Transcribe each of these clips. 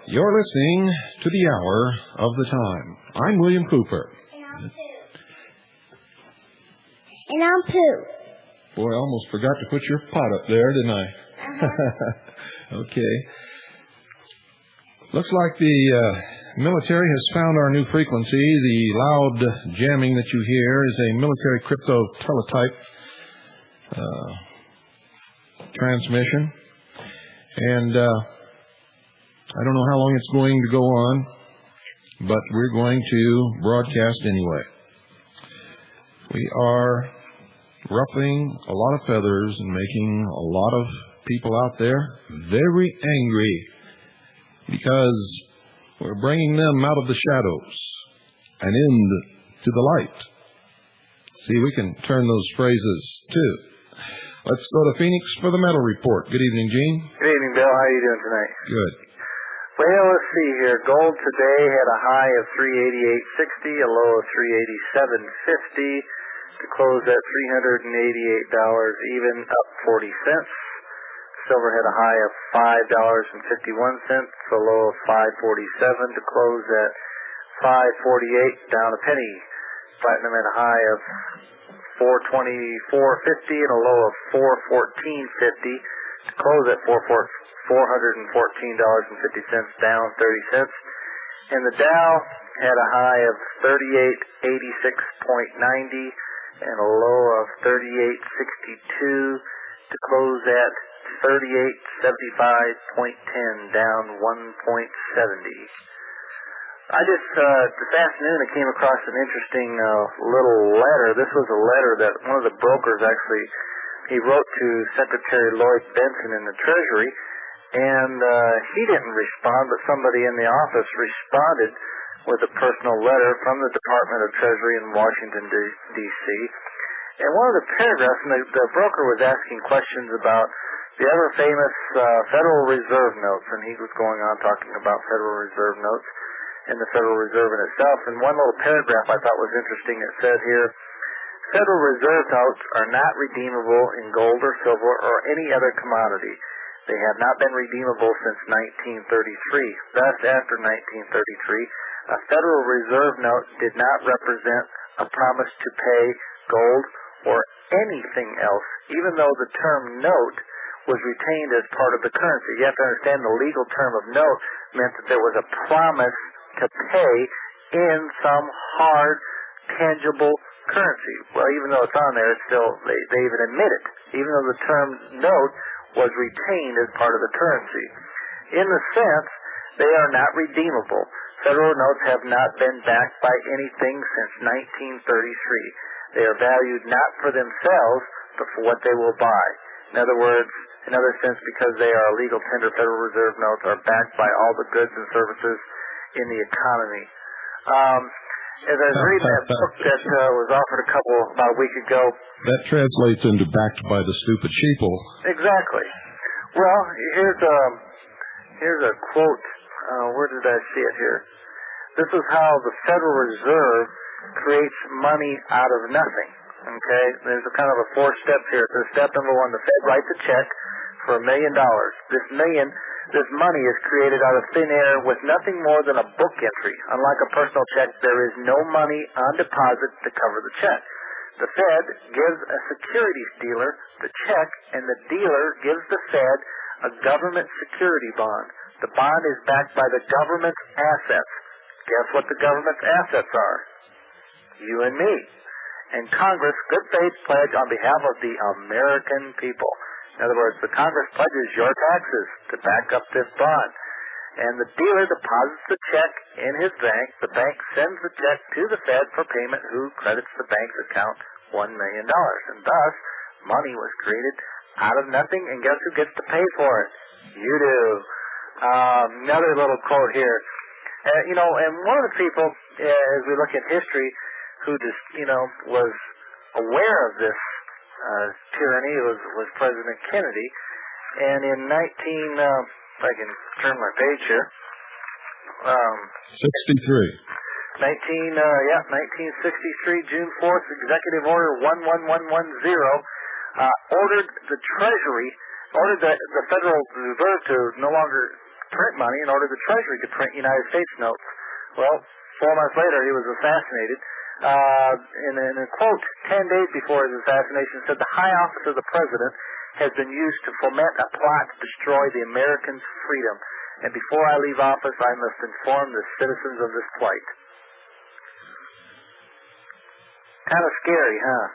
You're listening to the Hour of the Time. I'm William Cooper. And I'm Pooh. Boy, I almost forgot to put your pot up there, didn't I? Okay. Looks like the military has found our new frequency. The loud jamming that you hear is a military crypto teletype transmission. And I don't know how long it's going to go on, but we're going to broadcast anyway. We are ruffling a lot of feathers and making a lot of people out there very angry because we're bringing them out of the shadows and into the light. See, we can turn those phrases too. Let's go to Phoenix for the Metal Report. Good evening, Gene. Good evening, Bill. How are you doing tonight? Good. Well, let's see here. Gold today had a high of $388.60, a low of $387.50, to close at $388 even, up 40 cents. Silver had a high of $5.51, a low of $5.47, to close at $5.48, down a penny. Platinum had a high of $424.50 and a low of $414.50, to close at $414.50, down 30 cents. And the Dow had a high of 3886.90 and a low of 3862, to close at 3875.10, down 1.70. I just, this afternoon I came across an interesting little letter. This was a letter that one of the brokers actually, he wrote to Secretary Lloyd Benson in the Treasury, and he didn't respond, but somebody in the office responded with a personal letter from the Department of Treasury in Washington, D.C. And one of the paragraphs, and the broker was asking questions about the ever famous Federal Reserve notes, and he was going on talking about Federal Reserve notes and the Federal Reserve in itself. And one little paragraph I thought was interesting. It said here, Federal Reserve notes are not redeemable in gold or silver or any other commodity. They have not been redeemable since 1933. Thus, after 1933, a Federal Reserve note did not represent a promise to pay gold or anything else, even though the term note was retained as part of the currency. You have to understand the legal term of note meant that there was a promise to pay in some hard, tangible currency. Well, even though it's on there, it's still, they even admit it, even though the term note was retained as part of the currency. In the sense, they are not redeemable. Federal notes have not been backed by anything since 1933. They are valued not for themselves, but for what they will buy. In other words, in other sense, because they are a legal tender, Federal Reserve notes are backed by all the goods and services in the economy. As I was reading that book that was offered about a week ago. That translates into backed by the stupid sheeple. Exactly. Well, here's a quote. Where did I see it here? This is how the Federal Reserve creates money out of nothing. Okay? There's a kind of a 4 steps here. So step number 1, the Fed writes a check for $1 million. This money is created out of thin air with nothing more than a book entry. Unlike a personal check, there is no money on deposit to cover the check. The Fed gives a securities dealer the check, and the dealer gives the Fed a government security bond. The bond is backed by the government's assets. Guess what the government's assets are? You and me. and Congress good faith pledge on behalf of the American people. In other words, the Congress pledges your taxes to back up this bond. And the dealer deposits the check in his bank. The bank sends the check to the Fed for payment, who credits the bank's account $1 million. And thus, money was created out of nothing, and guess who gets to pay for it? You do. Another little quote here. And one of the people, as we look at history, who just, was aware of this tyranny was President Kennedy. And in if I can turn my page here. 63. 1963, June 4th, Executive Order 11110, ordered the Treasury, ordered the Federal Reserve to no longer print money and ordered the Treasury to print United States notes. Well, 4 months later, he was assassinated. In a quote 10 days before his assassination, said, "The high office of the President has been used to foment a plot to destroy the Americans' freedom. And before I leave office, I must inform the citizens of this plight." Kind of scary, huh?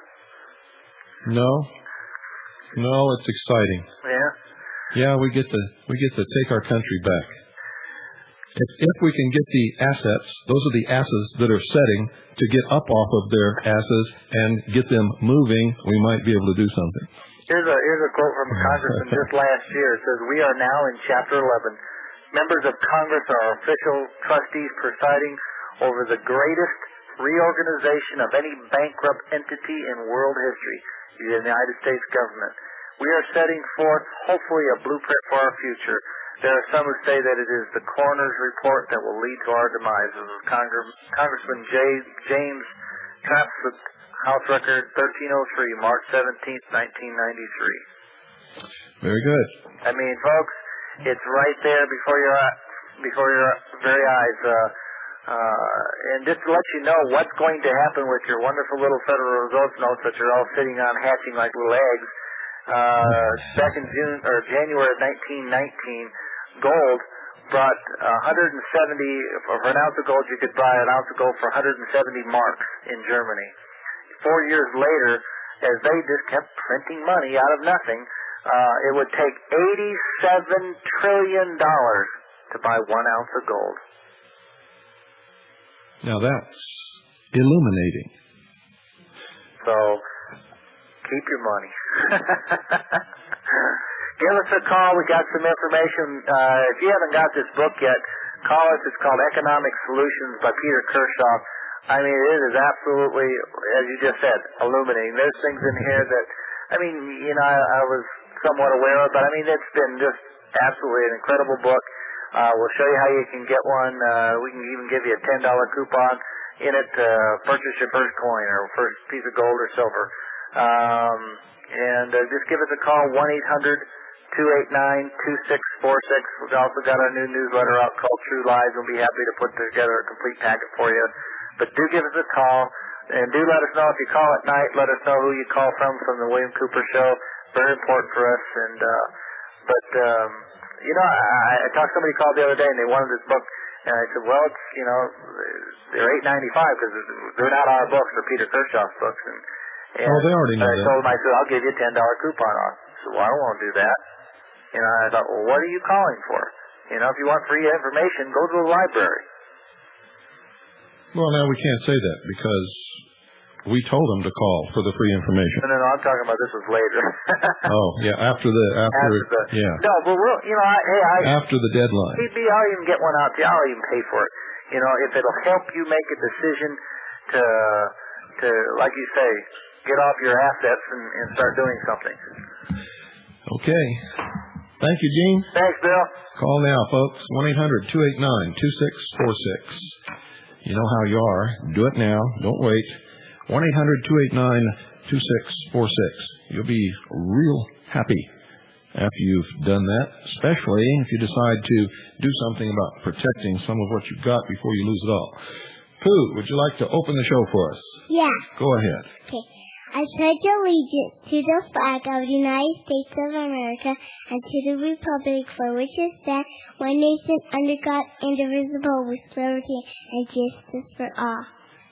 No, it's exciting. Yeah. Yeah, we get to take our country back. If we can get the assets, those are the asses that are setting, to get up off of their asses and get them moving, we might be able to do something. Here's a quote from a congressman just last year. It says, "We are now in Chapter 11. Members of Congress are official trustees presiding over the greatest reorganization of any bankrupt entity in world history, the United States government. We are setting forth, hopefully, a blueprint for our future. There are some who say that it is the coroner's report that will lead to our demise." This is Congressman James Traps, House Record 1303, March 17th, 1993. Very good. I mean, folks, it's right there before your very eyes. And just to let you know what's going to happen with your wonderful little Federal Reserve notes that you're all sitting on hatching like little eggs. Back in January of 1919, gold brought 170, for an ounce of gold you could buy an ounce of gold for 170 marks in Germany. 4 years later, as they just kept printing money out of nothing, it would take $87 trillion to buy 1 ounce of gold. Now that's illuminating. So, keep your money. Give us a call. We got some information. If you haven't got this book yet, call us. It's called Economic Solutions by Peter Kershaw. I mean, it is absolutely, as you just said, illuminating. There's things in here that, I was somewhat aware of, but I mean, it's been just absolutely an incredible book. We'll show you how you can get one. We can even give you a $10 coupon in it to purchase your first coin or first piece of gold or silver. Just give us a call, 1-800-289-2646. We've also got our new newsletter out called True Lies. We'll be happy to put together a complete packet for you. But do give us a call, and do let us know if you call at night. Let us know who you call from the William Cooper Show. Very important for us. I talked to somebody called the other day, and they wanted this book. And I said, well, it's, they're $8.95 because they're not our books, they're Peter Kershaw's books. And they already know that. I told him, I said, I'll give you a $10 coupon off. He said, well, I don't want to do that. I thought, well, what are you calling for? If you want free information, go to the library. Well, now we can't say that because we told them to call for the free information. No, I'm talking about this was later. Oh, yeah, after the. Yeah. No, but after the deadline. I'll even get one out to you. I'll even pay for it. If it'll help you make a decision to like you say, get off your assets and start doing something. Okay. Thank you, Gene. Thanks, Bill. Call now, folks. 1-800-289-2646. You know how you are. Do it now. Don't wait. 1-800-289-2646. You'll be real happy after you've done that, especially if you decide to do something about protecting some of what you've got before you lose it all. Pooh, would you like to open the show for us? Yeah. Go ahead. Okay. I pledge allegiance to the flag of the United States of America and to the republic for which it stands, one nation under God, indivisible, with liberty and justice for all.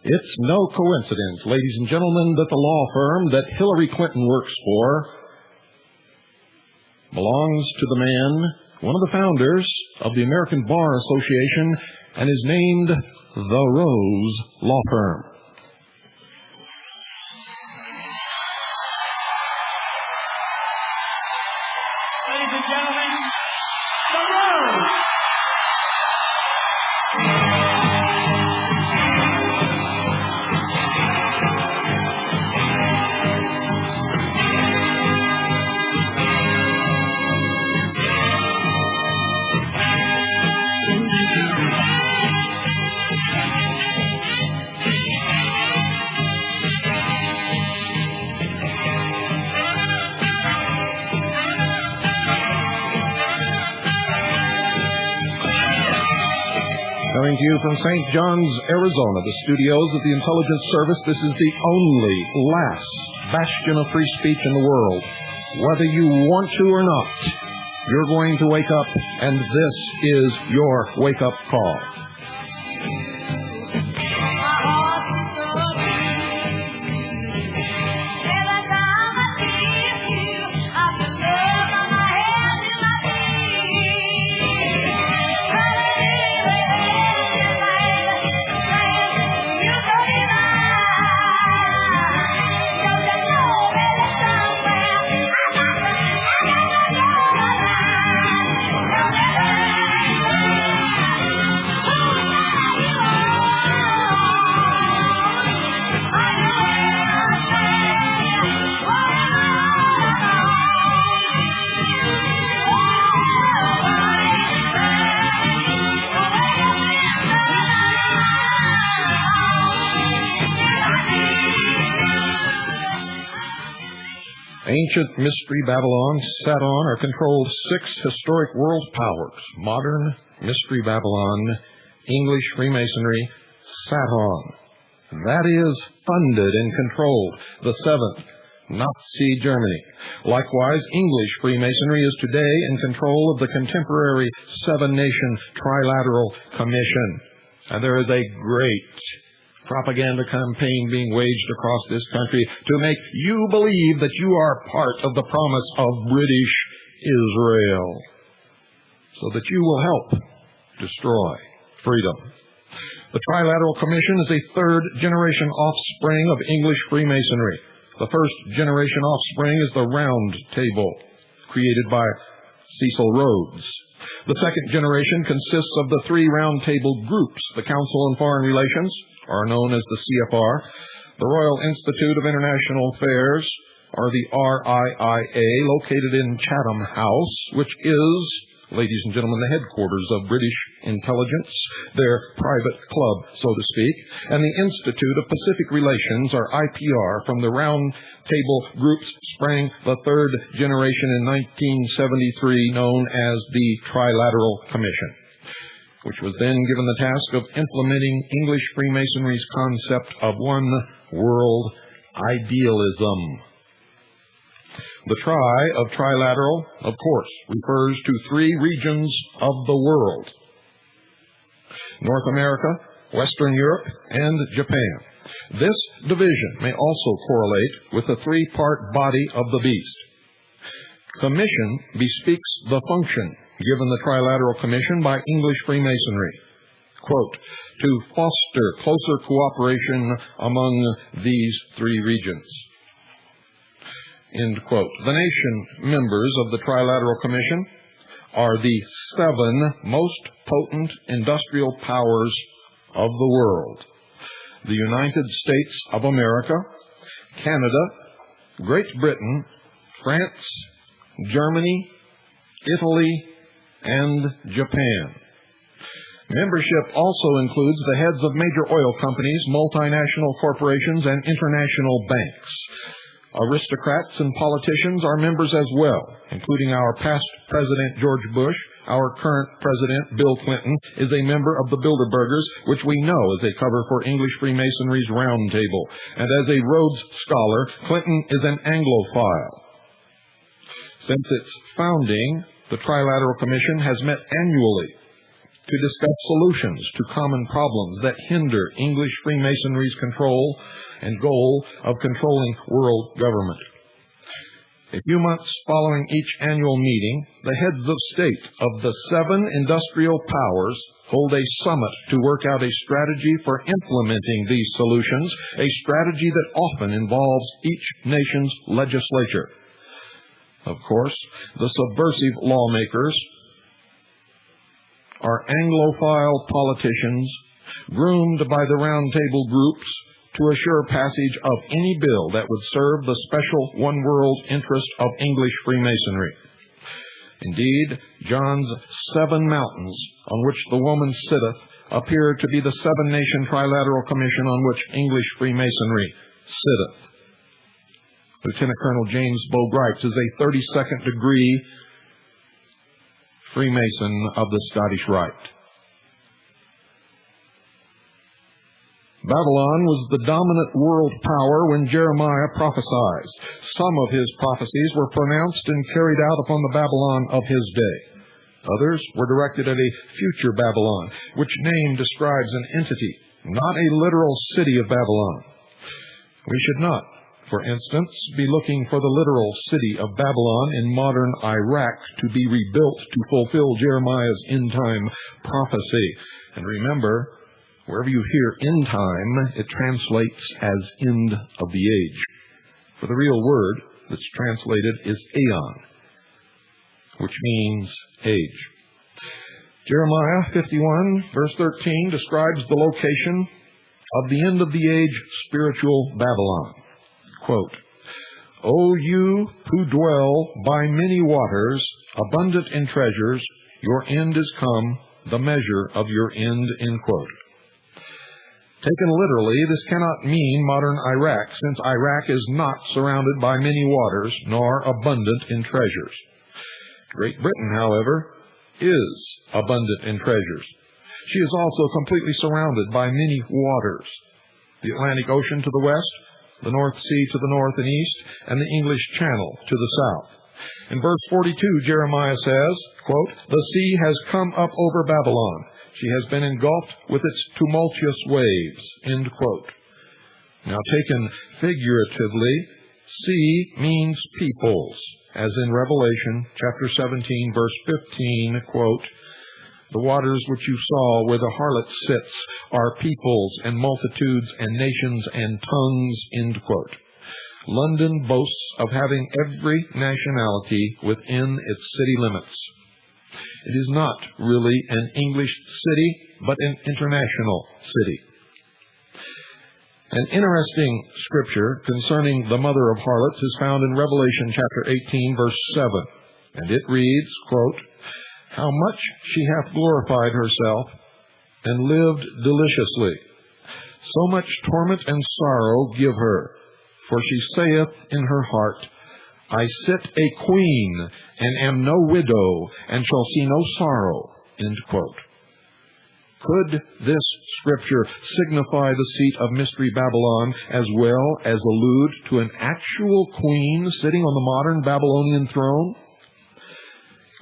It's no coincidence, ladies and gentlemen, that the law firm that Hillary Clinton works for belongs to the man, one of the founders of the American Bar Association, and is named the Rose Law Firm. Ladies and gentlemen, the Rose. Coming to you from St. John's, Arizona, the studios of the Intelligence Service, this is the only, last bastion of free speech in the world. Whether you want to or not, you're going to wake up, and this is your wake-up call. Ancient Mystery Babylon sat on or controlled 6 historic world powers. Modern Mystery Babylon, English Freemasonry, sat on. That is, funded and controlled the 7th, Nazi Germany. Likewise, English Freemasonry is today in control of the contemporary 7-nation Trilateral Commission. And there is a great propaganda campaign being waged across this country to make you believe that you are part of the promise of British Israel, so that you will help destroy freedom. The Trilateral Commission is a 3rd-generation offspring of English Freemasonry. The 1st-generation offspring is the Round Table, created by Cecil Rhodes. The 2nd generation consists of the 3 Round Table groups. The Council on Foreign Relations are known as the CFR, the Royal Institute of International Affairs, or the RIIA, located in Chatham House, which is, ladies and gentlemen, the headquarters of British intelligence, their private club, so to speak, and the Institute of Pacific Relations, or IPR. From the Round Table groups sprang the 3rd generation in 1973, known as the Trilateral Commission, which was then given the task of implementing English Freemasonry's concept of one world idealism. The tri of trilateral, of course, refers to 3 regions of the world: North America, Western Europe, and Japan. This division may also correlate with the 3-part body of the beast. Commission bespeaks the function given the Trilateral Commission by English Freemasonry, quote, to foster closer cooperation among these 3 regions, end quote. The nation members of the Trilateral Commission are the 7 most potent industrial powers of the world: the United States of America, Canada, Great Britain, France, Germany, Italy, and Japan. Membership also includes the heads of major oil companies, multinational corporations, and international banks. Aristocrats and politicians are members as well, including our past President George Bush. Our current President, Bill Clinton, is a member of the Bilderbergers, which we know is a cover for English Freemasonry's Round Table. And as a Rhodes Scholar, Clinton is an Anglophile. Since its founding, the Trilateral Commission has met annually to discuss solutions to common problems that hinder English Freemasonry's control and goal of controlling world government. A few months following each annual meeting, the heads of state of the 7 industrial powers hold a summit to work out a strategy for implementing these solutions, a strategy that often involves each nation's legislature. Of course, the subversive lawmakers are Anglophile politicians groomed by the Round Table groups to assure passage of any bill that would serve the special one-world interest of English Freemasonry. Indeed, John's 7 mountains on which the woman sitteth appear to be the 7-nation trilateral commission on which English Freemasonry sitteth. Lieutenant Colonel James Bow Grites is a 32nd degree Freemason of the Scottish Rite. Babylon was the dominant world power when Jeremiah prophesied. Some of his prophecies were pronounced and carried out upon the Babylon of his day. Others were directed at a future Babylon, which name describes an entity, not a literal city of Babylon. We should not, for instance, be looking for the literal city of Babylon in modern Iraq to be rebuilt to fulfill Jeremiah's end-time prophecy. And remember, wherever you hear end time, it translates as end of the age. For the real word that's translated is aeon, which means age. Jeremiah 51, verse 13, describes the location of the end of the age spiritual Babylon. Quote, O you who dwell by many waters, abundant in treasures, your end is come, the measure of your end, end quote. Taken literally, this cannot mean modern Iraq, since Iraq is not surrounded by many waters, nor abundant in treasures. Great Britain, however, is abundant in treasures. She is also completely surrounded by many waters. The Atlantic Ocean to the west, the North Sea to the north and east, and the English Channel to the south. In verse 42, Jeremiah says, quote, the sea has come up over Babylon. She has been engulfed with its tumultuous waves, end quote. Now, taken figuratively, sea means peoples, as in Revelation chapter 17, verse 15, quote, the waters which you saw where the harlot sits are peoples and multitudes and nations and tongues, end quote. London boasts of having every nationality within its city limits. It is not really an English city, but an international city. An interesting scripture concerning the mother of harlots is found in Revelation chapter 18, verse 7. And it reads, quote, how much she hath glorified herself and lived deliciously. So much torment and sorrow give her. For she saith in her heart, I sit a queen, and am no widow, and shall see no sorrow. End quote. Could this scripture signify the seat of Mystery Babylon as well as allude to an actual queen sitting on the modern Babylonian throne?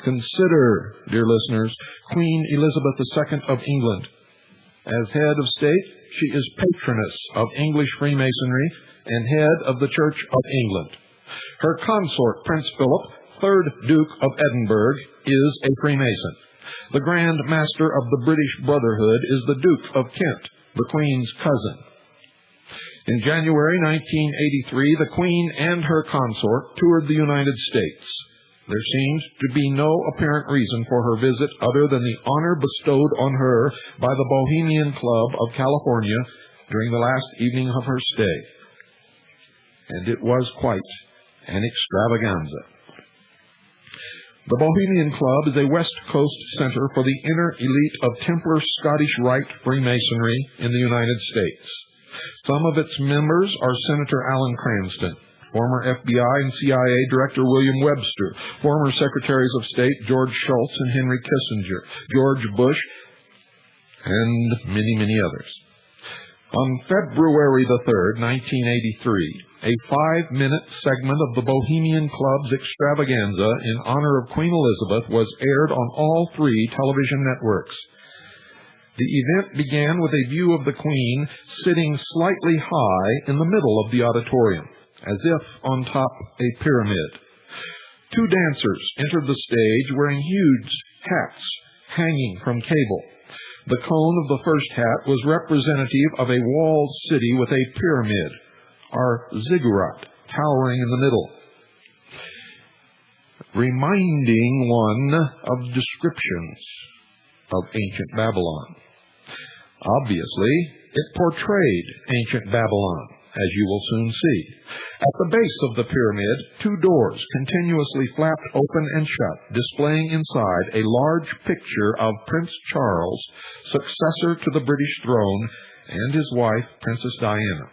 Consider, dear listeners, Queen Elizabeth II of England. As head of state, she is patroness of English Freemasonry and head of the Church of England. Her consort, Prince Philip, 3rd Duke of Edinburgh, is a Freemason. The Grand Master of the British Brotherhood is the Duke of Kent, the Queen's cousin. In January 1983, the Queen and her consort toured the United States. There seems to be no apparent reason for her visit other than the honor bestowed on her by the Bohemian Club of California during the last evening of her stay. And it was quite an extravaganza. The Bohemian Club is a West Coast center for the inner elite of Templar Scottish Rite Freemasonry in the United States. Some of its members are Senator Alan Cranston, former FBI and CIA Director William Webster, former Secretaries of State George Shultz and Henry Kissinger, George Bush, and many, many others. On February the 3rd, 1983, a 5-minute segment of the Bohemian Club's extravaganza in honor of Queen Elizabeth was aired on all 3 television networks. The event began with a view of the Queen sitting slightly high in the middle of the auditorium, as if on top a pyramid. Two dancers entered the stage wearing huge hats hanging from cable. The cone of the first hat was representative of a walled city with a pyramid, or ziggurat, towering in the middle, reminding one of descriptions of ancient Babylon. Obviously, it portrayed ancient Babylon, as you will soon see. At the base of the pyramid, two doors continuously flapped open and shut, displaying inside a large picture of Prince Charles, successor to the British throne, and his wife, Princess Diana.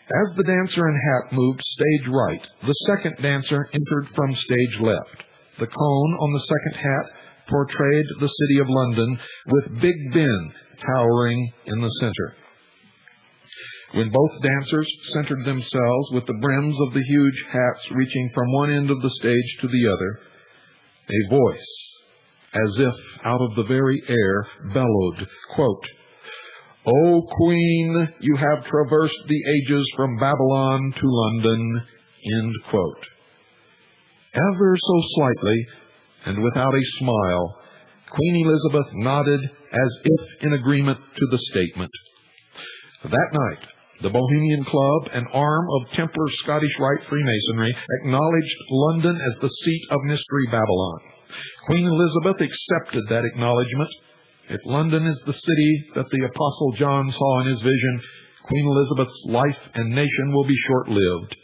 As the dancer in hat moved stage right, the second dancer entered from stage left. The cone on the second hat portrayed the city of London, with Big Ben towering in the center. When both dancers centered themselves with the brims of the huge hats reaching from one end of the stage to the other, a voice, as if out of the very air, bellowed, quote, "O Queen, you have traversed the ages from Babylon to London," end quote. Ever so slightly, and without a smile, Queen Elizabeth nodded as if in agreement to the statement. That night, the Bohemian Club, an arm of Templar Scottish Rite Freemasonry, acknowledged London as the seat of Mystery Babylon. Queen Elizabeth accepted that acknowledgement. If London is the city that the Apostle John saw in his vision, Queen Elizabeth's life and nation will be short-lived.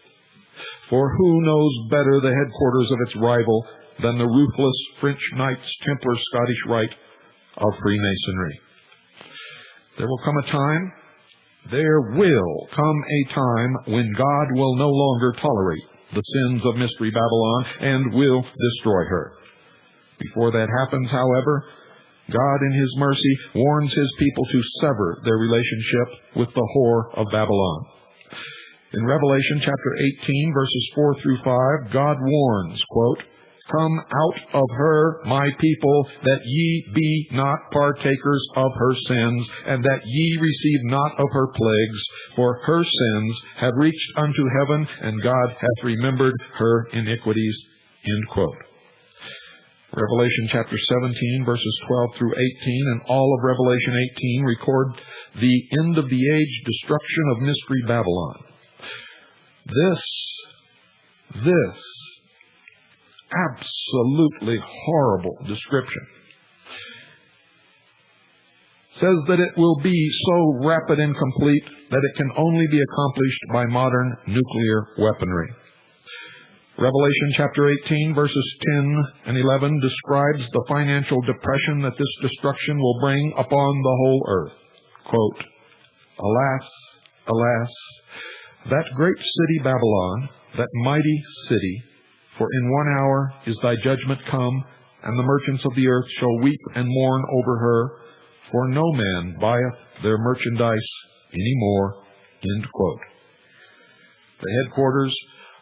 For who knows better the headquarters of its rival than the ruthless French Knights Templar Scottish Rite of Freemasonry? There will come a time when God will no longer tolerate the sins of Mystery Babylon and will destroy her. Before that happens, however, God in his mercy warns his people to sever their relationship with the whore of Babylon. In Revelation chapter 18, verses 4 through 5, God warns, quote, "Come out of her, my people, that ye be not partakers of her sins, and that ye receive not of her plagues, for her sins have reached unto heaven, and God hath remembered her iniquities," end quote. Revelation chapter 17, verses 12 through 18, and all of Revelation 18 record the end of the age destruction of Mystery Babylon. This absolutely horrible description says that it will be so rapid and complete that it can only be accomplished by modern nuclear weaponry. Revelation chapter 18, verses 10 and 11 describes the financial depression that this destruction will bring upon the whole earth. Quote, "Alas, alas, that great city Babylon, that mighty city, for in 1 hour is thy judgment come, and the merchants of the earth shall weep and mourn over her, for no man buyeth their merchandise any more," end quote. The headquarters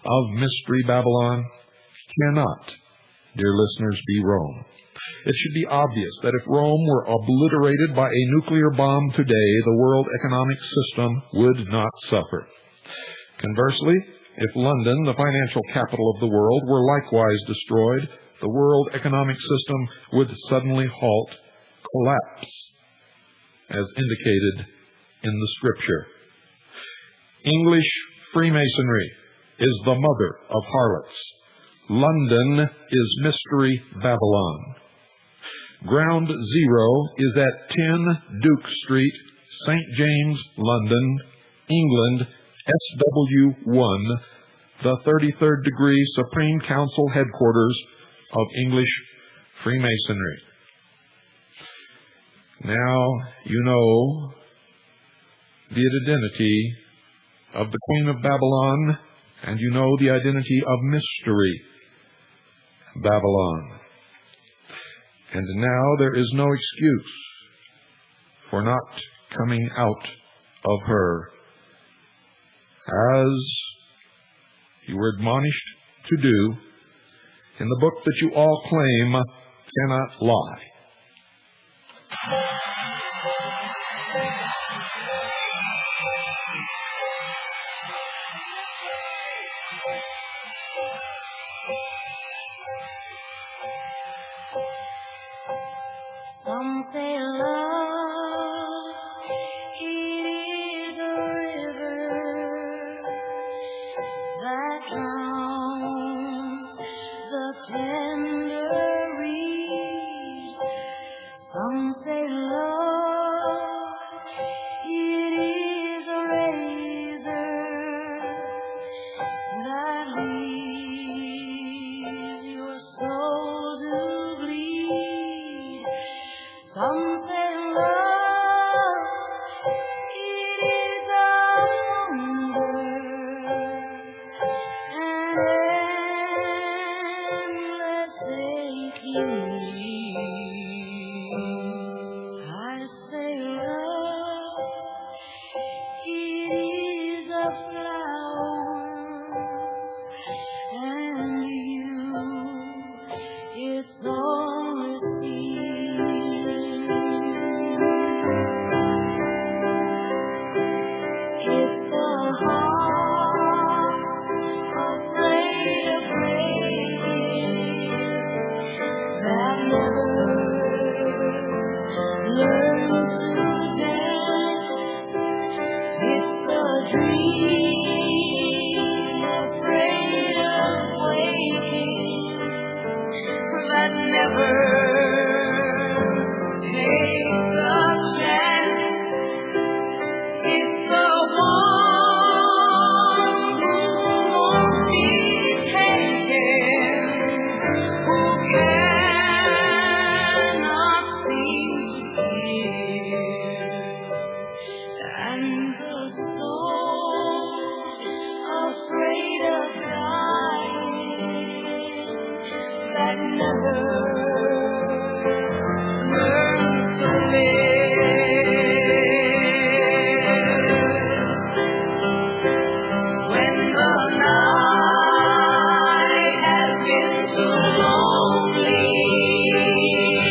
of Mystery Babylon cannot, dear listeners, be Rome. It should be obvious that if Rome were obliterated by a nuclear bomb today, the world economic system would not suffer. Conversely, if London, the financial capital of the world, were likewise destroyed, the world economic system would suddenly halt, collapse, as indicated in the Scripture. English Freemasonry is the mother of harlots. London is Mystery Babylon. Ground zero is at 10 Duke Street, St. James, London, England, SW1, the 33rd degree Supreme Council headquarters of English Freemasonry. Now you know the identity of the Queen of Babylon, and you know the identity of Mystery Babylon. And now there is no excuse for not coming out of her, as you were admonished to do in the book that you all claim cannot lie. Some say love, it is a river that drowns the tender reed. Some say love, it is a razor that leaves your soul to bleed. Some say love, it is a hunger, an endless aching need. I say love, it is a flower, and you, it's only seed. If the heart afraid of breaking, that never learned to dance, it's the dream afraid of waking that never takes a chance. It's the one who won't be taken, who cannot seem to hear, and the soul afraid of dying, that never learns to live. When the night has been too lonely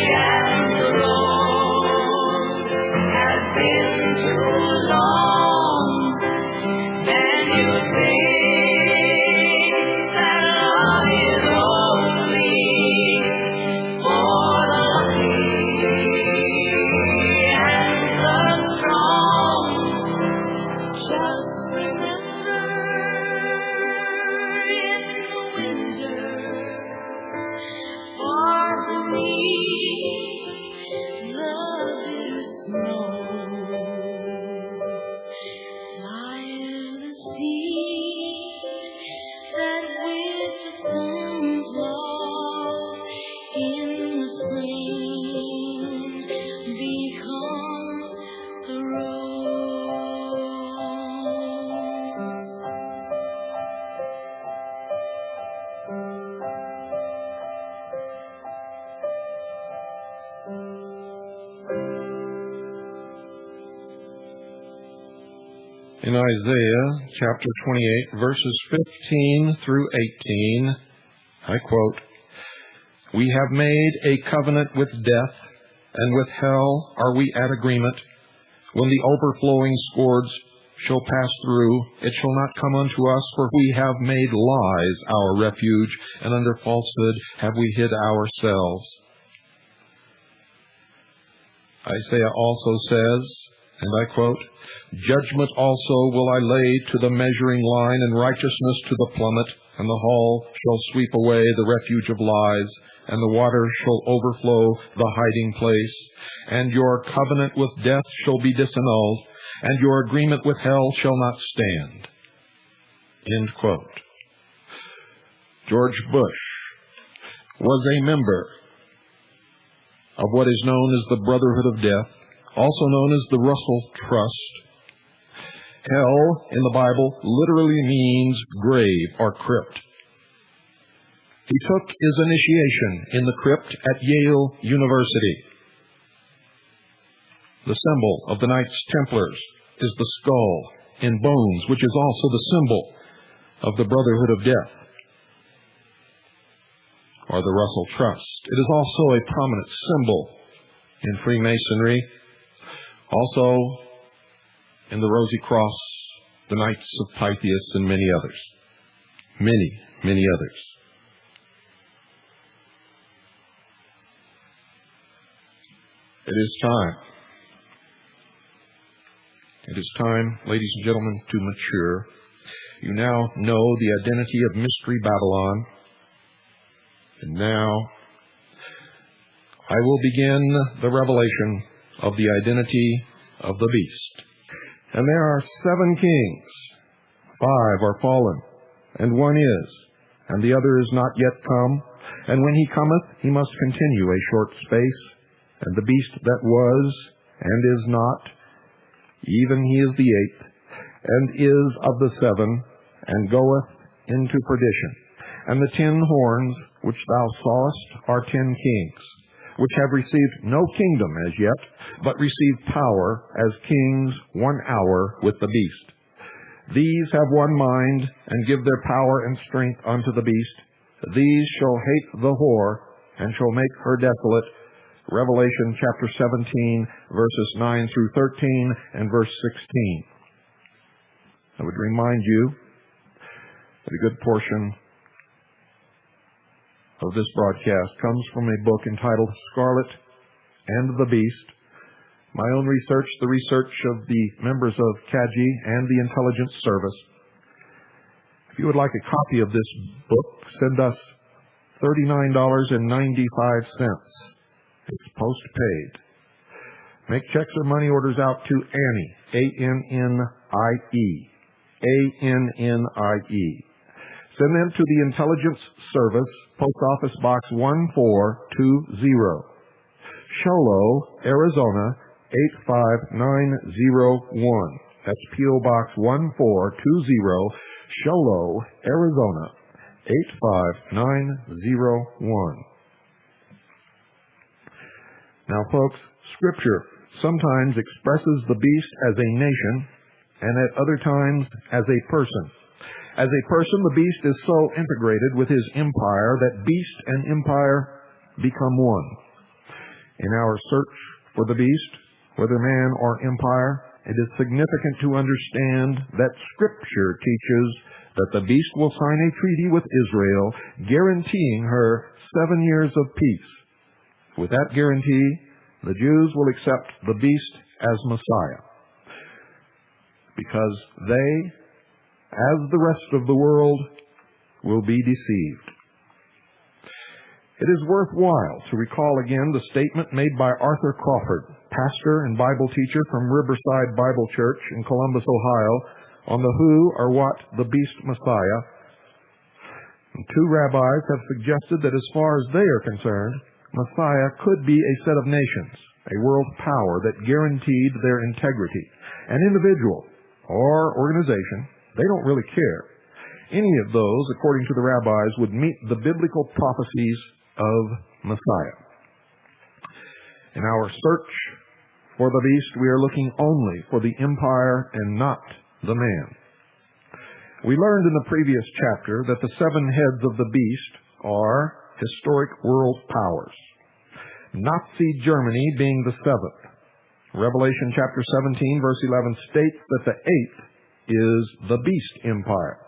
and the road has been too long, then you think that love is only for the weak and the strong. Just remember, in the winter, far beneath the bitter snow, lies the seed that with the sun's law in the spring becomes the rose. In Isaiah chapter 28, verses 15 through 18, I quote, "We have made a covenant with death, and with hell are we at agreement. When the overflowing scourge shall pass through, it shall not come unto us, for we have made lies our refuge, and under falsehood have we hid ourselves." Isaiah also says, and I quote, "Judgment also will I lay to the measuring line, and righteousness to the plummet, and the hall shall sweep away the refuge of lies, and the water shall overflow the hiding place, and your covenant with death shall be disannulled, and your agreement with hell shall not stand." End quote. George Bush was a member of what is known as the Brotherhood of Death, also known as the Russell Trust. Hell in the Bible literally means grave or crypt. He took his initiation in the crypt at Yale University. The symbol of the Knights Templars is the skull and bones, which is also the symbol of the Brotherhood of Death, or the Russell Trust. It is also a prominent symbol in Freemasonry, also in the Rosy Cross the Knights of Pythias, and many others. Many, many others. It is time. It is time, ladies and gentlemen, to mature. You now know the identity of Mystery Babylon. And now I will begin the revelation of the identity of the beast. And there are 7 kings. 5 are fallen, and 1 is, and the other is not yet come. And when he cometh, he must continue a short space. And the beast that was, and is not, even he is the 8th, and is of the 7, and goeth into perdition. And the 10 horns which thou sawest are 10 kings, which have received no kingdom as yet, but receive power as kings 1 hour with the beast. These have one mind, and give their power and strength unto the beast. These shall hate the whore, and shall make her desolate. Revelation chapter 17, verses 9 through 13, and verse 16. I would remind you that a good portion of this broadcast comes from a book entitled Scarlet and the Beast. My own research, the research of the members of CAGI and the Intelligence Service. If you would like a copy of this book, send us $39.95. It's post-paid. Make checks or money orders out to Annie, A-N-N-I-E, A-N-N-I-E. Send them to the Intelligence Service, Post Office Box 1420, Sholo, Arizona, 85901. That's P.O. Box 1420, Sholo, Arizona, 85901. Now, folks, Scripture sometimes expresses the beast as a nation, and at other times as a person. As a person, the beast is so integrated with his empire that beast and empire become one. In our search for the beast, whether man or empire, it is significant to understand that Scripture teaches that the beast will sign a treaty with Israel, guaranteeing her 7 years of peace. With that guarantee, the Jews will accept the beast as Messiah, because they, as the rest of the world, will be deceived. It is worthwhile to recall again the statement made by Arthur Crawford, pastor and Bible teacher from Riverside Bible Church in Columbus, Ohio, on the who or what the beast Messiah. And 2 rabbis have suggested that as far as they are concerned, Messiah could be a set of nations, a world power that guaranteed their integrity. An individual or organization, they don't really care. Any of those, according to the rabbis, would meet the biblical prophecies of Messiah. In our search for the beast, we are looking only for the empire and not the man. We learned in the previous chapter that the 7 heads of the beast are historic world powers. Nazi Germany being the 7th. Revelation chapter 17, verse 11 states that the 8th is the beast empire.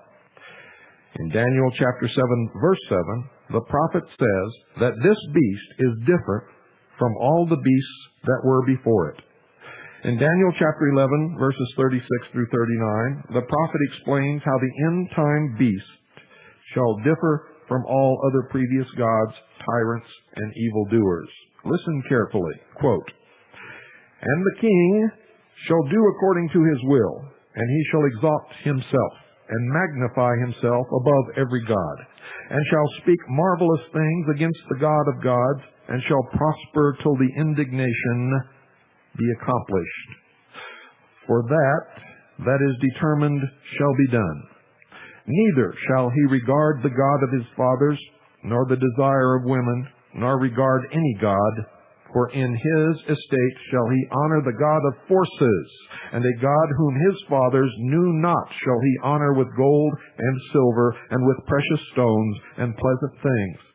In Daniel chapter 7, verse 7, the prophet says that this beast is different from all the beasts that were before it. In Daniel chapter 11, verses 36 through 39, the prophet explains how the end-time beast shall differ from all other previous gods, tyrants, and evildoers. Listen carefully. Quote, "And the king shall do according to his will, and he shall exalt himself, and magnify himself above every god, and shall speak marvelous things against the God of gods, and shall prosper till the indignation be accomplished. For that is determined shall be done. Neither shall he regard the God of his fathers, nor the desire of women, nor regard any god, for in his estate shall he honor the God of forces, and a God whom his fathers knew not shall he honor with gold and silver, and with precious stones and pleasant things.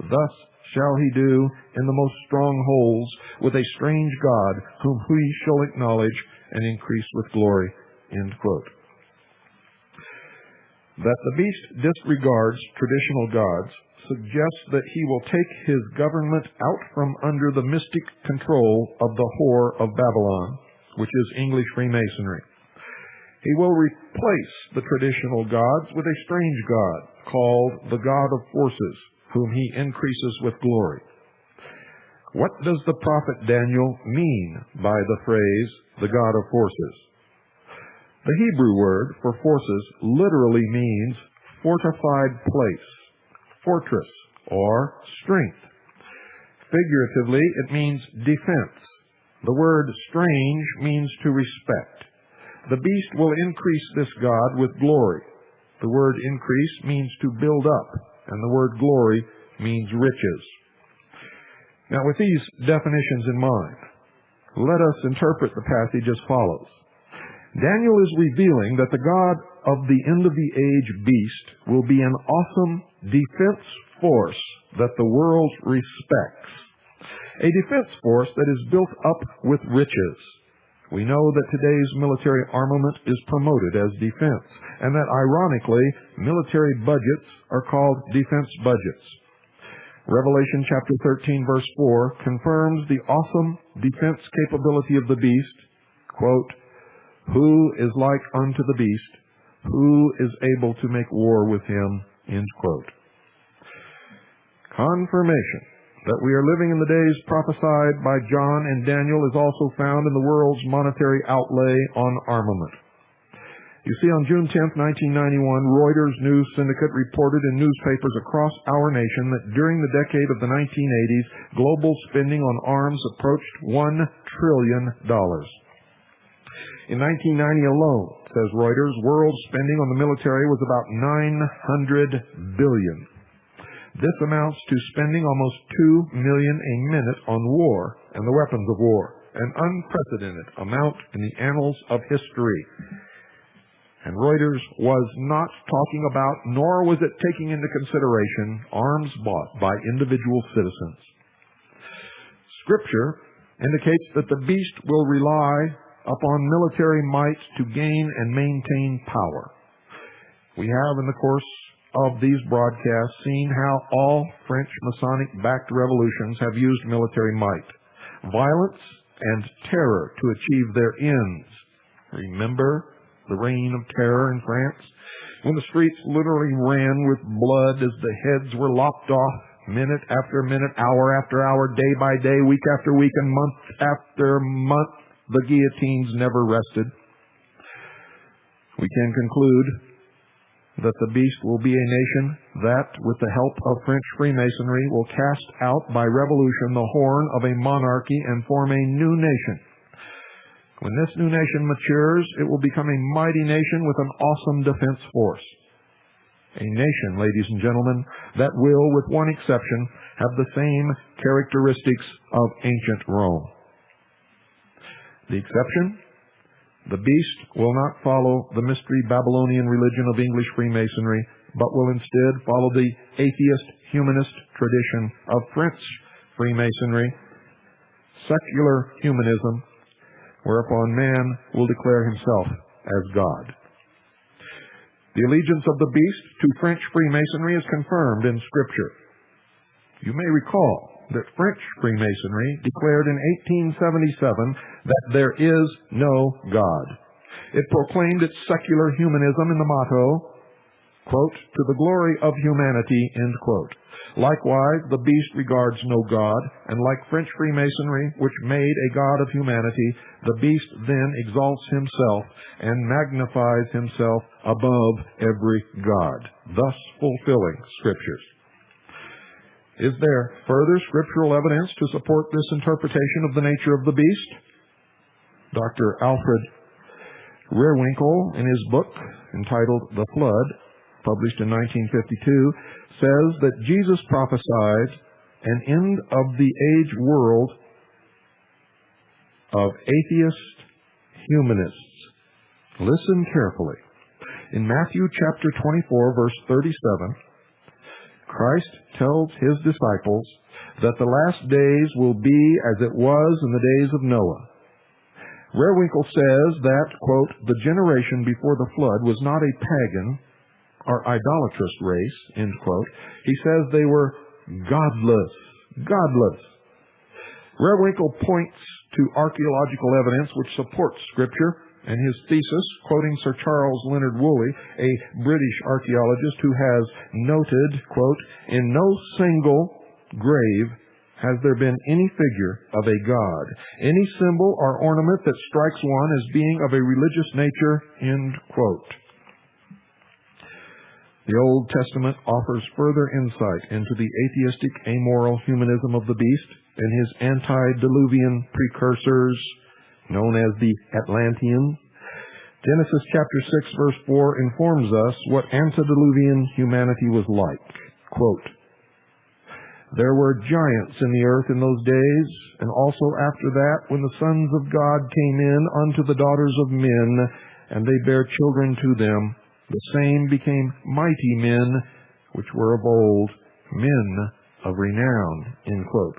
Thus shall he do in the most strongholds with a strange God, whom he shall acknowledge and increase with glory." End quote. that the beast disregards traditional gods suggests that he will take his government out from under the mystic control of the whore of Babylon, which is English Freemasonry. He will replace the traditional gods with a strange god called the God of Forces, whom he increases with glory. What does the prophet Daniel mean by the phrase, the God of Forces? The Hebrew word for forces literally means fortified place, fortress, or strength. Figuratively, it means defense. The word strange means to respect. The beast will increase this God with glory. The word increase means to build up, and the word glory means riches. Now, with these definitions in mind, let us interpret the passage as follows. Daniel is revealing that the God of the end-of-the-age beast will be an awesome defense force that the world respects. A defense force that is built up with riches. We know that today's military armament is promoted as defense, and that, ironically, military budgets are called defense budgets. Revelation chapter 13, verse 4 confirms the awesome defense capability of the beast. Quote, "Who is like unto the beast? Who is able to make war with him?" End quote. Confirmation that we are living in the days prophesied by John and Daniel is also found in the world's monetary outlay on armament. You see, on June 10, 1991, Reuters News Syndicate reported in newspapers across our nation that during the decade of the 1980s, global spending on arms approached $1 trillion. In 1990 alone, says Reuters, world spending on the military was about $900 billion. This amounts to spending almost $2 million a minute on war and the weapons of war, an unprecedented amount in the annals of history. And Reuters was not talking about, nor was it taking into consideration, arms bought by individual citizens. Scripture indicates that the beast will rely upon military might to gain and maintain power. We have, in the course of these broadcasts, seen how all French Masonic-backed revolutions have used military might, violence, and terror to achieve their ends. Remember the reign of terror in France, when the streets literally ran with blood as the heads were lopped off minute after minute, hour after hour, day by day, week after week, and month after month. The guillotines never rested. We can conclude that the beast will be a nation that, with the help of French Freemasonry, will cast out by revolution the horn of a monarchy and form a new nation. When this new nation matures, it will become a mighty nation with an awesome defense force. A nation, ladies and gentlemen, that will, with one exception, have the same characteristics of ancient Rome. The exception? The beast will not follow the mystery Babylonian religion of English Freemasonry, but will instead follow the atheist, humanist tradition of French Freemasonry, secular humanism, whereupon man will declare himself as God. The allegiance of the beast to French Freemasonry is confirmed in Scripture. You may recall that French Freemasonry declared in 1877 that there is no God. It proclaimed its secular humanism in the motto, quote, "To the glory of humanity," end quote. Likewise, the beast regards no God, and like French Freemasonry, which made a God of humanity, the beast then exalts himself and magnifies himself above every God, thus fulfilling Scriptures. Is there further scriptural evidence to support this interpretation of the nature of the beast? Dr. Alfred Rehrwinkel, in his book entitled The Flood, published in 1952, says that Jesus prophesied an end-of-the-age world of atheist humanists. Listen carefully. In Matthew chapter 24, verse 37, Christ tells his disciples that the last days will be as it was in the days of Noah. Rehrwinkel says that, quote, "the generation before the flood was not a pagan, are idolatrous race, end quote. He says they were godless. Godless. Rehwinkle points to archaeological evidence which supports Scripture, and his thesis, quoting Sir Charles Leonard Woolley, a British archaeologist who has noted, quote, "In no single grave has there been any figure of a god, any symbol or ornament that strikes one as being of a religious nature," end quote. The Old Testament offers further insight into the atheistic, amoral humanism of the beast and his antediluvian precursors, known as the Atlanteans. Genesis chapter 6, verse 4 informs us what antediluvian humanity was like. Quote, "There were giants in the earth in those days, and also after that, when the sons of God came in unto the daughters of men, and they bare children to them, the same became mighty men, which were of old, men of renown," end quote.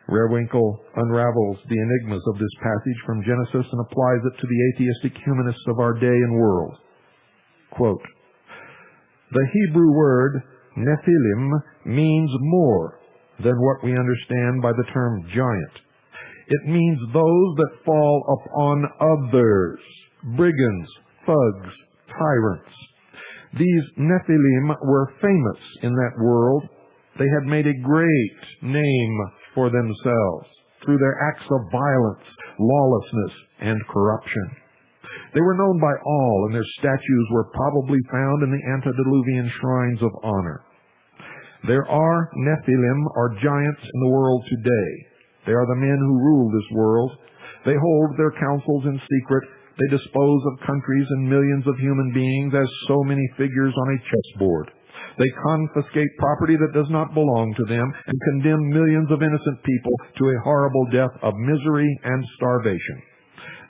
Rehwinkle unravels the enigmas of this passage from Genesis and applies it to the atheistic humanists of our day and world. Quote, "The Hebrew word Nephilim means more than what we understand by the term giant. It means those that fall upon others, brigands, thugs, tyrants. These Nephilim were famous in that world. They had made a great name for themselves through their acts of violence, lawlessness, and corruption. They were known by all, and their statues were probably found in the antediluvian shrines of honor. There are Nephilim, or giants, in the world today. They are the men who rule this world. They hold their councils in secret. They dispose of countries and millions of human beings as so many figures on a chessboard. They confiscate property that does not belong to them and condemn millions of innocent people to a horrible death of misery and starvation.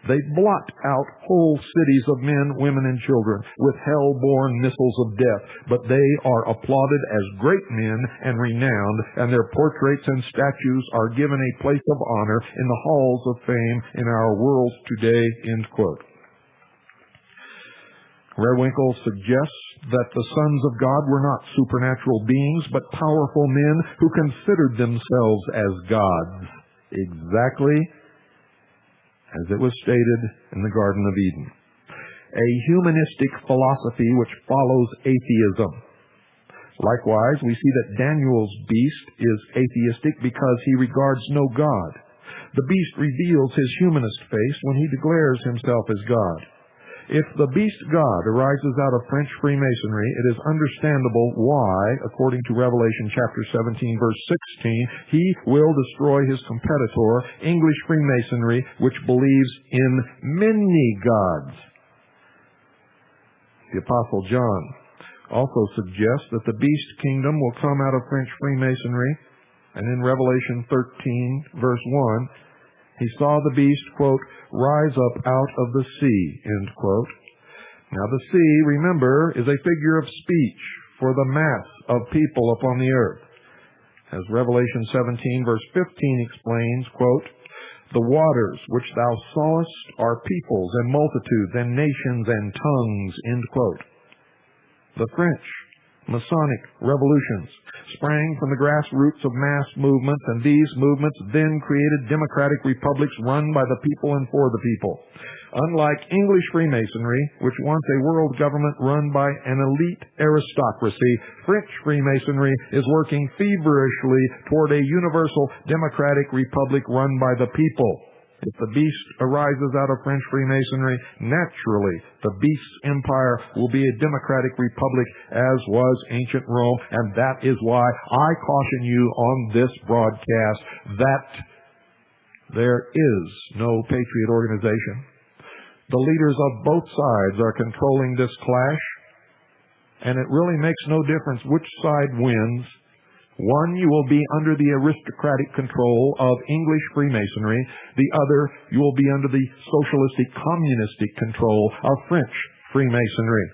They blot out whole cities of men, women, and children with hell-born missiles of death, but they are applauded as great men and renowned, and their portraits and statues are given a place of honor in the halls of fame in our world today," end quote. Rehwinkle suggests that the sons of God were not supernatural beings, but powerful men who considered themselves as gods, exactly as it was stated in the Garden of Eden. A humanistic philosophy which follows atheism. Likewise, we see that Daniel's beast is atheistic because he regards no God. The beast reveals his humanist face when he declares himself as God. If the beast God arises out of French Freemasonry, it is understandable why, according to Revelation chapter 17, verse 16, he will destroy his competitor, English Freemasonry, which believes in many gods. The Apostle John also suggests that the beast kingdom will come out of French Freemasonry, and in Revelation 13, verse 1, he saw the beast, quote, "rise up out of the sea," end quote. Now the sea, remember, is a figure of speech for the mass of people upon the earth. As Revelation 17, verse 15 explains, quote, "The waters which thou sawest are peoples and multitudes and nations and tongues," end quote. The French Masonic revolutions sprang from the grassroots of mass movements, and these movements then created democratic republics run by the people and for the people. Unlike English Freemasonry, which wants a world government run by an elite aristocracy, French Freemasonry is working feverishly toward a universal democratic republic run by the people. If the beast arises out of French Freemasonry, naturally the beast's empire will be a democratic republic, as was ancient Rome, and that is why I caution you on this broadcast that there is no patriot organization. The leaders of both sides are controlling this clash, and it really makes no difference which side wins. One, you will be under the aristocratic control of English Freemasonry. The other, you will be under the socialistic, communistic control of French Freemasonry.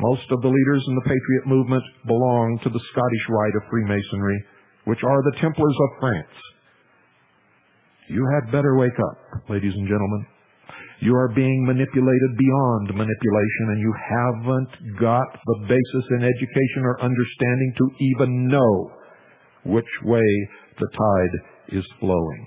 Most of the leaders in the Patriot movement belong to the Scottish Rite of Freemasonry, which are the Templars of France. You had better wake up, ladies and gentlemen. You are being manipulated beyond manipulation, and you haven't got the basis in education or understanding to even know which way the tide is flowing.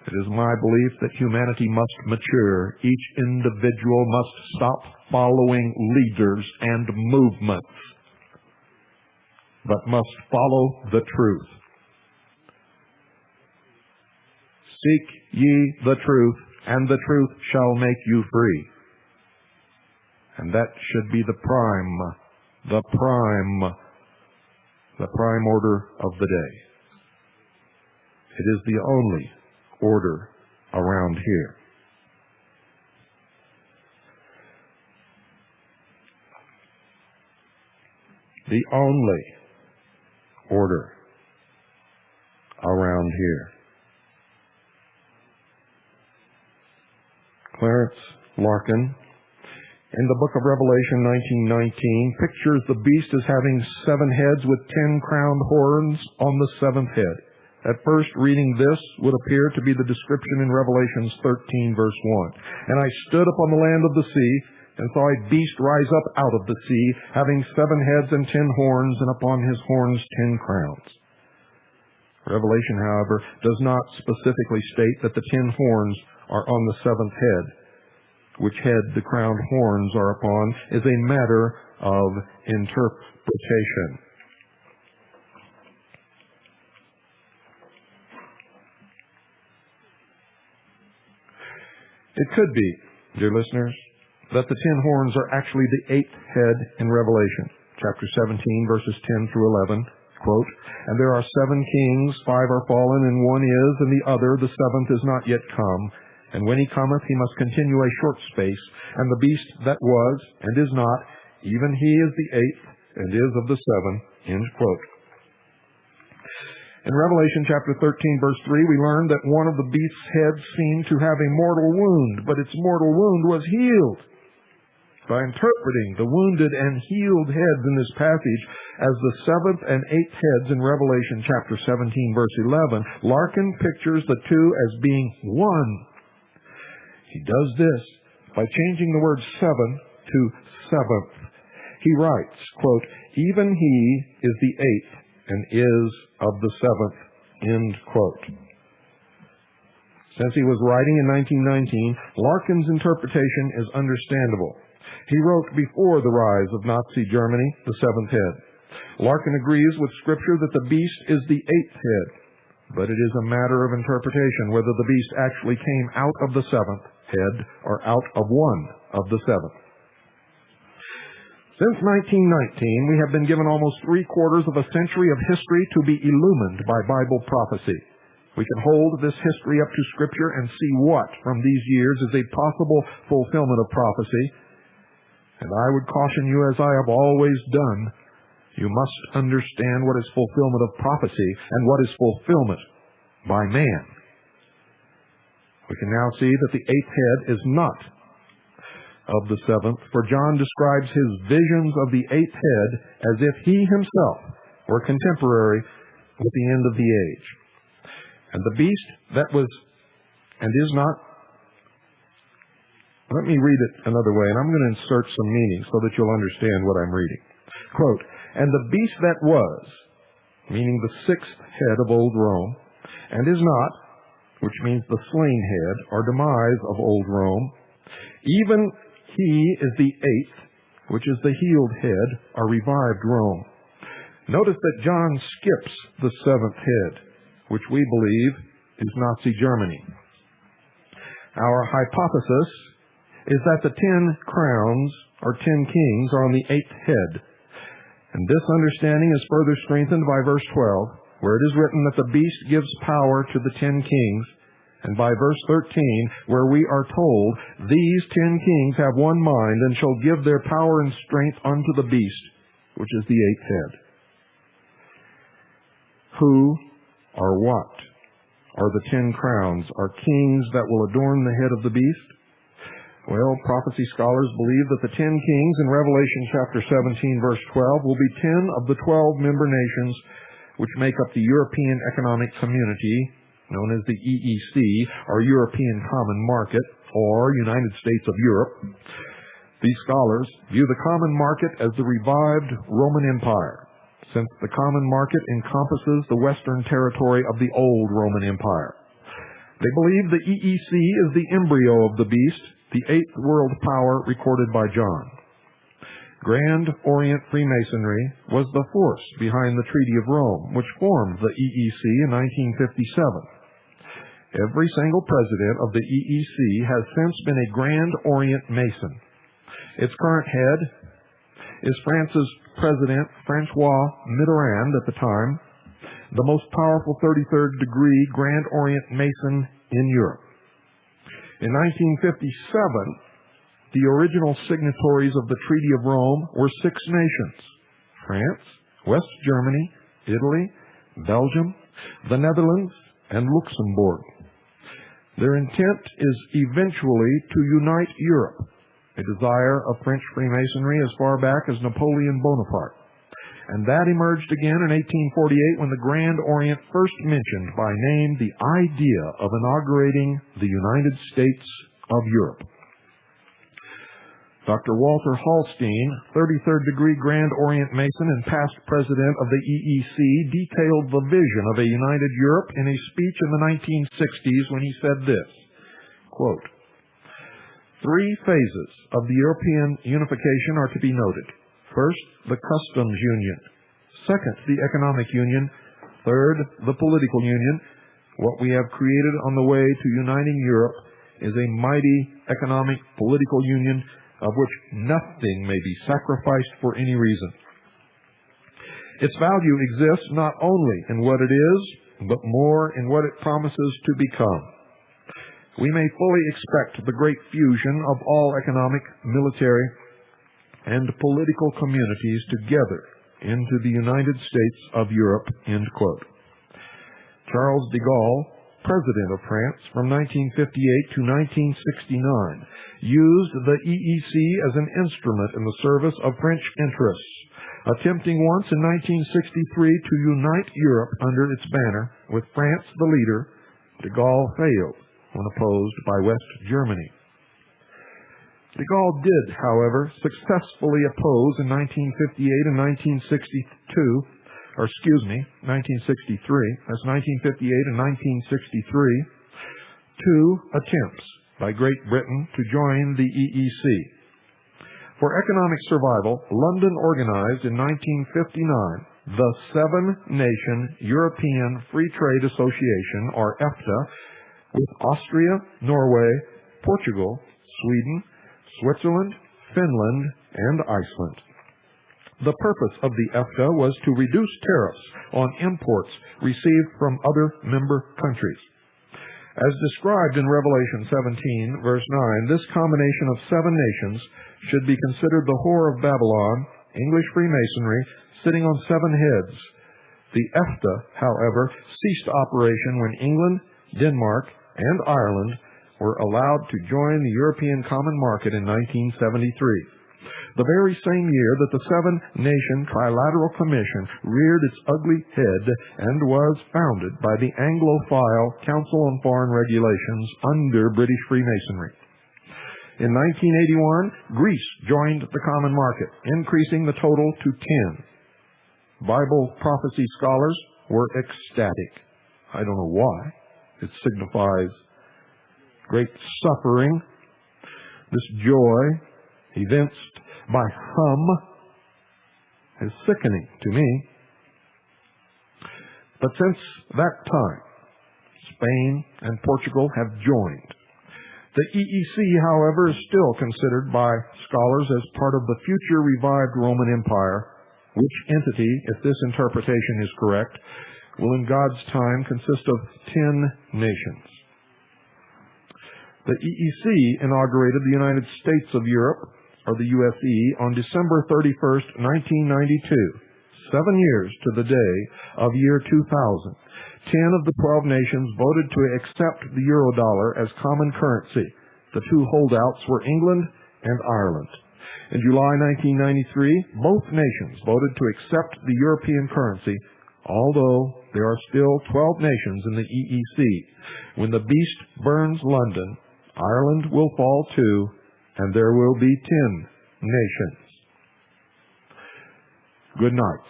It is my belief that humanity must mature. Each individual must stop following leaders and movements, but must follow the truth. Seek ye the truth, and the truth shall make you free. And that should be the prime order of the day. It is the only order around here. The only order around here. Clarence Larkin, in the book of Revelation 19:19, pictures the beast as having 7 heads with 10 crowned horns on the 7th head. At first, reading this would appear to be the description in Revelations 13, verse 1. And I stood upon the land of the sea, and saw a beast rise up out of the sea, having 7 heads and 10 horns, and upon his horns 10 crowns. Revelation, however, does not specifically state that the 10 horns are on the 7th head. Which head the crowned horns are upon is a matter of interpretation. It could be, dear listeners, that the 10 horns are actually the 8th head in Revelation, chapter 17, verses 10 through 11. Quote, and there are 7 kings, 5 are fallen, and 1 is, and the other, the 7th, is not yet come. And when he cometh, he must continue a short space. And the beast that was, and is not, even he is the 8th, and is of the 7. End quote. In Revelation chapter 13, verse 3, we learn that one of the beast's heads seemed to have a mortal wound, but its mortal wound was healed. By interpreting the wounded and healed heads in this passage as the 7th and 8th heads in Revelation chapter 17, verse 11, Larkin pictures the two as being one. He does this by changing the word 7 to 7th. He writes, quote, even he is the 8th and is of the 7th, end quote. Since he was writing in 1919, Larkin's interpretation is understandable. He wrote before the rise of Nazi Germany, the 7th head. Larkin agrees with Scripture that the beast is the 8th head, but it is a matter of interpretation whether the beast actually came out of the 7th head or out of one of the 7th. Since 1919, we have been given almost 3/4 of a century of history to be illumined by Bible prophecy. We can hold this history up to Scripture and see what, from these years, is a possible fulfillment of prophecy. And I would caution you, as I have always done, you must understand what is fulfillment of prophecy and what is fulfillment by man. We can now see that the 8th head is not of the 7th, for John describes his visions of the 8th head as if he himself were contemporary with the end of the age. And the beast that was and is not, let me read it another way, and I'm going to insert some meaning so that you'll understand what I'm reading. Quote, and the beast that was, meaning the 6th head of old Rome, and is not, which means the slain head or demise of old Rome, even he is the 8th, which is the healed head or revived Rome. Notice that John skips the 7th head, which we believe is Nazi Germany. Our hypothesis is that the 10 crowns, or 10 kings, are on the 8th head. And this understanding is further strengthened by verse 12, where it is written that the beast gives power to the 10 kings, and by verse 13, where we are told, these 10 kings have one mind, and shall give their power and strength unto the beast, which is the 8th head. Who or what are the 10 crowns, or kings that will adorn the head of the beast? Well, prophecy scholars believe that the 10 kings in Revelation chapter 17, verse 12, will be 10 of the 12 member nations which make up the European Economic Community, known as the EEC, or European Common Market, or United States of Europe. These scholars view the common market as the revived Roman Empire, since the common market encompasses the western territory of the old Roman Empire. They believe the EEC is the embryo of the beast, the eighth world power recorded by John. Grand Orient Freemasonry was the force behind the Treaty of Rome, which formed the EEC in 1957. Every single president of the EEC has since been a Grand Orient Mason. Its current head is France's President François Mitterrand at the time, the most powerful 33rd degree Grand Orient Mason in Europe. In 1957, the original signatories of the Treaty of Rome were 6 nations: France, West Germany, Italy, Belgium, the Netherlands, and Luxembourg. Their intent is eventually to unite Europe, a desire of French Freemasonry as far back as Napoleon Bonaparte. And that emerged again in 1848 when the Grand Orient first mentioned by name the idea of inaugurating the United States of Europe. Dr. Walter Hallstein, 33rd degree Grand Orient Mason and past president of the EEC, detailed the vision of a united Europe in a speech in the 1960s when he said this, quote, "3 phases of the European unification are to be noted. First, the customs union. Second, the economic union. Third, the political union. What we have created on the way to uniting Europe is a mighty economic political union of which nothing may be sacrificed for any reason. Its value exists not only in what it is, but more in what it promises to become. We may fully expect the great fusion of all economic, military, and political communities together into the United States of Europe," end quote. Charles de Gaulle, President of France from 1958 to 1969, used the EEC as an instrument in the service of French interests, attempting once in 1963 to unite Europe under its banner, with France the leader. De Gaulle failed when opposed by West Germany. De Gaulle did, however, successfully oppose in 1958 and 1963, that's 1958 and 1963, 2 attempts by Great Britain to join the EEC. For economic survival, London organized in 1959 the 7-Nation European Free Trade Association, or EFTA, with Austria, Norway, Portugal, Sweden, Switzerland, Finland, and Iceland. The purpose of the EFTA was to reduce tariffs on imports received from other member countries. As described in Revelation 17, verse 9, this combination of 7 nations should be considered the whore of Babylon, English Freemasonry, sitting on 7 heads. The EFTA, however, ceased operation when England, Denmark, and Ireland were allowed to join the European Common Market in 1973. The very same year that the 7-Nation Trilateral Commission reared its ugly head and was founded by the Anglophile Council on Foreign Regulations under British Freemasonry. In 1981, Greece joined the Common Market, increasing the total to 10. Bible prophecy scholars were ecstatic. I don't know why. It signifies great suffering. This joy, evinced by some, is sickening to me. But since that time, Spain and Portugal have joined. The EEC, however, is still considered by scholars as part of the future revived Roman Empire, which entity, if this interpretation is correct, will in God's time consist of 10 nations. The EEC inaugurated the United States of Europe, or the USE, on December 31st, 1992, 7 years to the day of year 2000. 10 of the 12 nations voted to accept the Eurodollar as common currency. The 2 holdouts were England and Ireland. In July 1993, both nations voted to accept the European currency, although there are still 12 nations in the EEC. When the beast burns London, Ireland will fall too, and there will be 10 nations. Good night,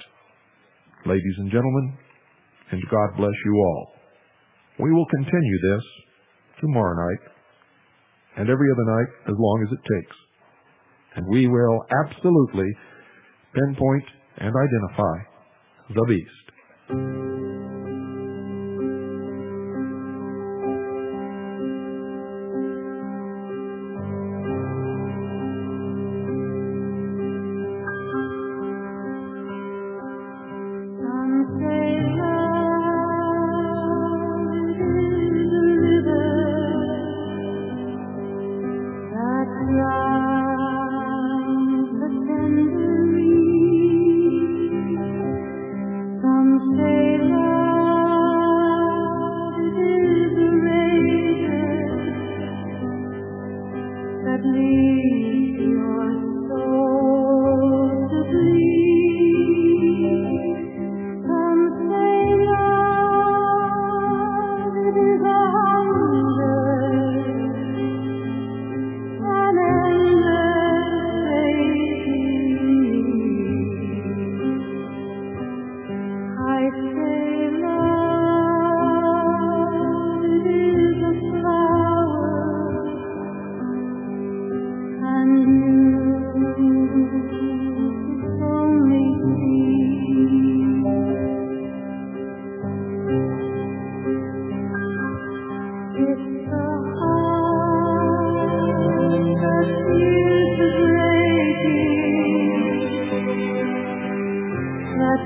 ladies and gentlemen, and God bless you all. We will continue this tomorrow night and every other night as long as it takes. And we will absolutely pinpoint and identify the beast.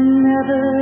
Never